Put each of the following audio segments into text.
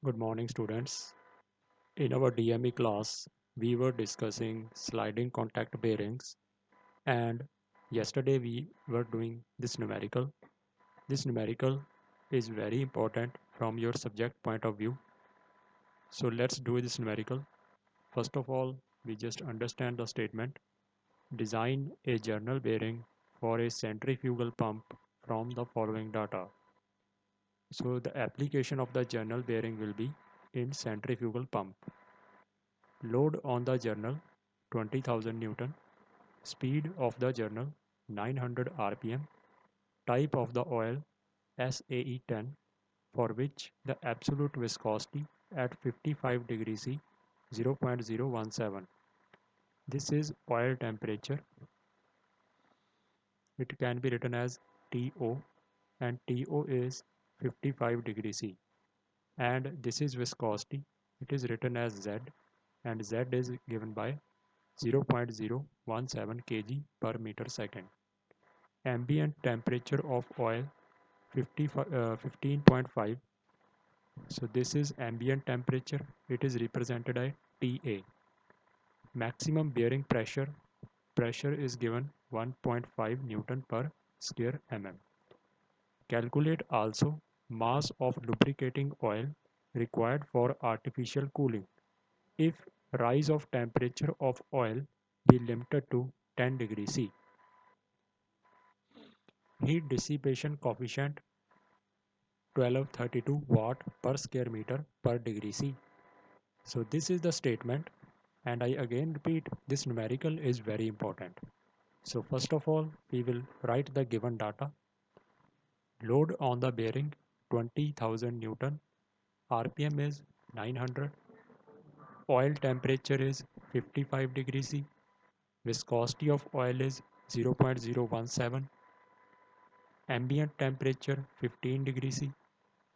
Good morning, students. In our DME class, we were discussing sliding contact bearings, and yesterday we were doing this numerical. This numerical is very important from your subject point of view. So let's do this numerical. First of all, we just understand the statement. Design a journal bearing for a centrifugal pump from the following data. So the application of the journal bearing will be in centrifugal pump. Load on the journal 20,000 Newton. Speed of the journal 900 rpm. Type of the oil SAE10 for which the absolute viscosity at 55 degrees C 0.017. This is oil temperature. It can be written as TO and TO is 55 degrees C. And this is viscosity. It is written as Z and Z is given by 0.017 kg per meter second. Ambient temperature of oil 15.5. So this is ambient temperature. It is represented by TA. Maximum bearing pressure. Pressure is given 1.5 Newton per square mm. Calculate also mass of lubricating oil required for artificial cooling. If rise of temperature of oil be limited to 10 degrees C. Heat dissipation coefficient 1232 watt per square meter per degree C. So this is the statement, and I again repeat, this numerical is very important. So first of all, we will write the given data. Load on the bearing 20,000 Newton, RPM is 900, oil temperature is 55 degrees C, viscosity of oil is 0.017, ambient temperature 15 degrees C,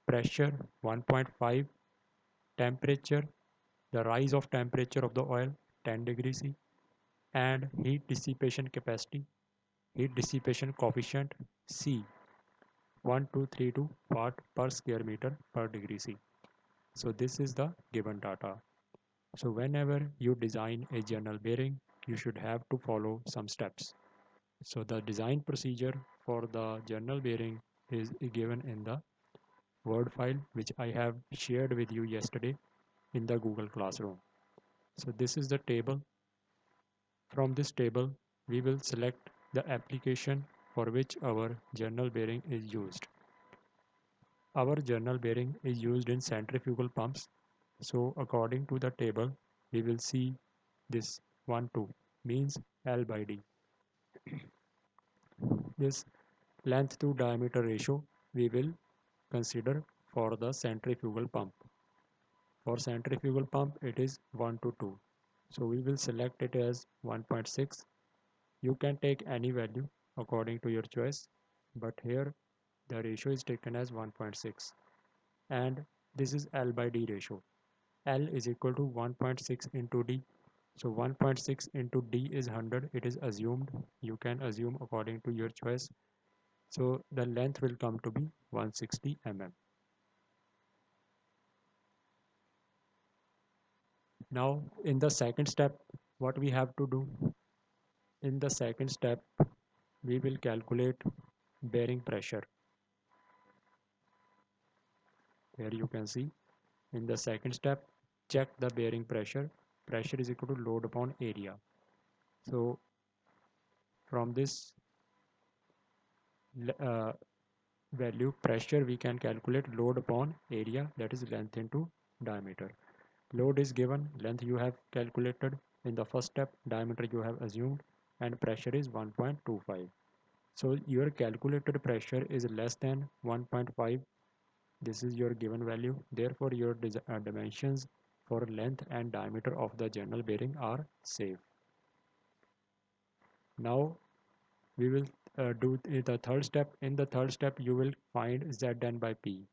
pressure 1.5, temperature, the rise of temperature of the oil 10 degrees C, and heat dissipation capacity, heat dissipation coefficient C 1232 watt per square meter per degree C. So this is the given data. So whenever you design a journal bearing, you should have to follow some steps. So the design procedure for the journal bearing is given in the Word file which I have shared with you yesterday in the Google Classroom. So this is the table. From this table, we will select the application for which our journal bearing is used. Our journal bearing is used in centrifugal pumps. So according to the table, we will see this 1 2 means L by D. This length to diameter ratio we will consider for the centrifugal pump. For centrifugal pump it is 1 to 2. So we will select it as 1.6. You can take any value according to your choice, but here the ratio is taken as 1.6, and this is L by D ratio. L is equal to 1.6 into D. So 1.6 into D is 100. It is assumed. You can assume according to your choice. So the length will come to be 160 mm. Now in the second step, what we have to do? In the second step, we will calculate bearing pressure. Here you can see in the second step, check the bearing pressure. Pressure is equal to load upon area. So from this uh, value pressure, we can calculate load upon area, that is length into diameter. Load is given, length you have calculated in the first step, diameter you have assumed, and pressure is 1.25. So your calculated pressure is less than 1.5. This is your given value. Therefore your dimensions for length and diameter of the journal bearing are safe. Now we will do the third step. In the third step you will find Zn by P.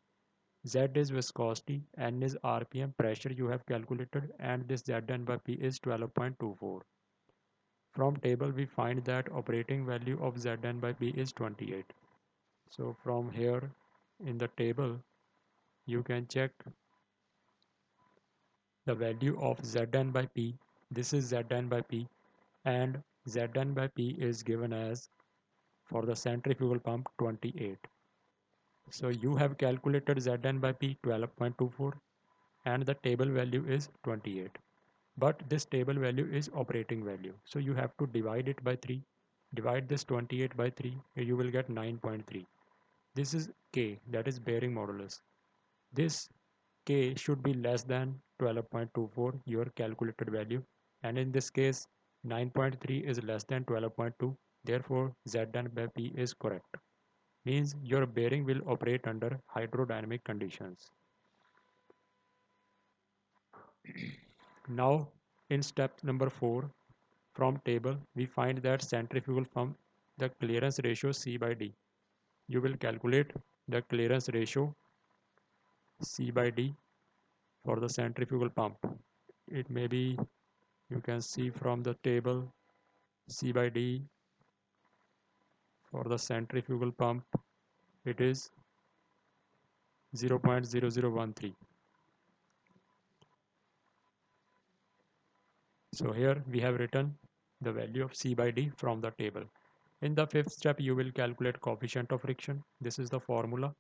Z is viscosity, N is RPM, pressure you have calculated, and this Zn by P is 12.24. From table we find that operating value of Zn by P is 28. So from here in the table you can check the value of Zn by P. This is Zn by P, and Zn by P is given as, for the centrifugal pump, 28. So you have calculated Zn by P 12.24 and the table value is 28. But this table value is operating value. So you have to divide it by 3. Divide this 28 by 3, you will get 9.3. This is K, that is bearing modulus. This K should be less than 12.24, your calculated value. And in this case, 9.3 is less than 12.2. Therefore, Zn by P is correct. Means your bearing will operate under hydrodynamic conditions. Now, in step number 4, from table, we find that centrifugal pump, the clearance ratio C by D. You will calculate the clearance ratio C by D for the centrifugal pump. It may be, you can see from the table, C by D for the centrifugal pump, it is 0.0013. So here we have written the value of C by D from the table. In the fifth step, you will calculate coefficient of friction. This is the formula.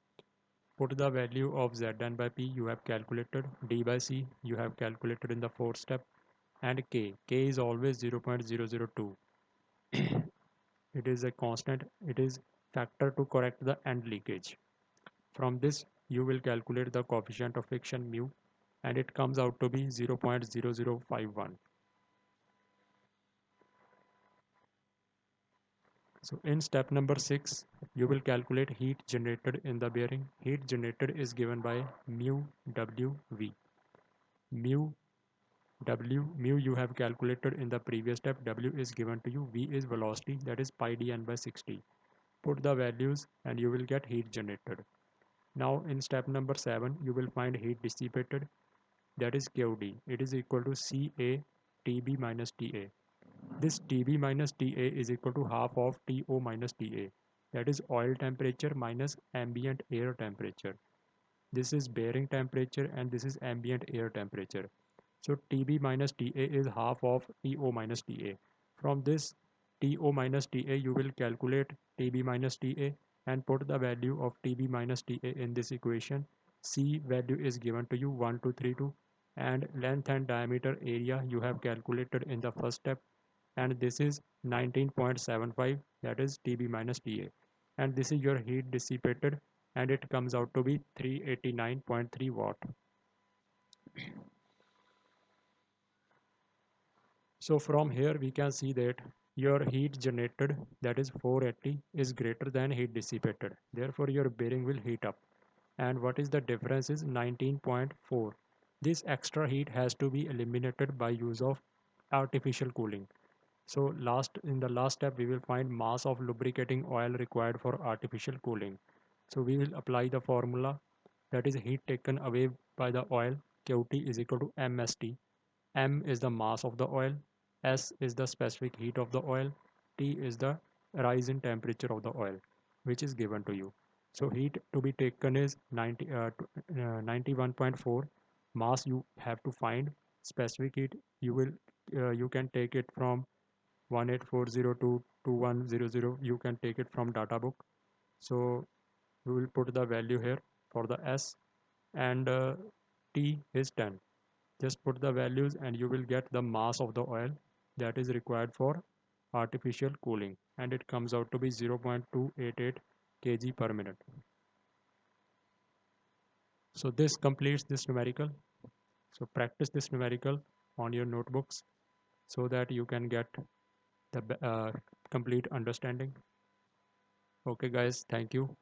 Put the value of Zn by P you have calculated, D by C you have calculated in the fourth step, and K. K is always 0.002. It is a constant, it is factor to correct the end leakage. From this, you will calculate the coefficient of friction mu, and it comes out to be 0.0051. So in step number 6, you will calculate heat generated in the bearing. Heat generated is given by mu WV. Mu mu you have calculated in the previous step. W is given to you. V is velocity, that is pi dn by 60. Put the values and you will get heat generated. Now in step number 7, you will find heat dissipated, that is QD. It is equal to Ca Tb minus Ta. This Tb minus Ta is equal to half of To minus Ta. That is oil temperature minus ambient air temperature. This is bearing temperature and this is ambient air temperature. So Tb minus Ta is half of To minus Ta. From this To minus Ta, you will calculate Tb minus Ta and put the value of Tb minus Ta in this equation. C value is given to you 1232, and length and diameter area you have calculated in the first step, and this is 19.75, that is Tb minus Ta, and this is your heat dissipated, and it comes out to be 389.3 watt. So from here we can see that your heat generated, that is 480, is greater than heat dissipated. Therefore your bearing will heat up. And what is the difference is 19.4. This extra heat has to be eliminated by use of artificial cooling. So in the last step we will find mass of lubricating oil required for artificial cooling. So we will apply the formula, that is heat taken away by the oil, Qt is equal to mst. M is the mass of the oil, S is the specific heat of the oil, T is the rise in temperature of the oil, which is given to you. So heat to be taken is 91.4. Mass you have to find. Specific heat you can take it from 18402 to 2100. You can take it from data book. So we will put the value here for the S, and T is 10. Just put the values and you will get the mass of the oil that is required for artificial cooling, and it comes out to be 0.288 kg per minute. So this completes this numerical. So practice this numerical on your notebooks so that you can get the complete understanding. Okay guys, thank you.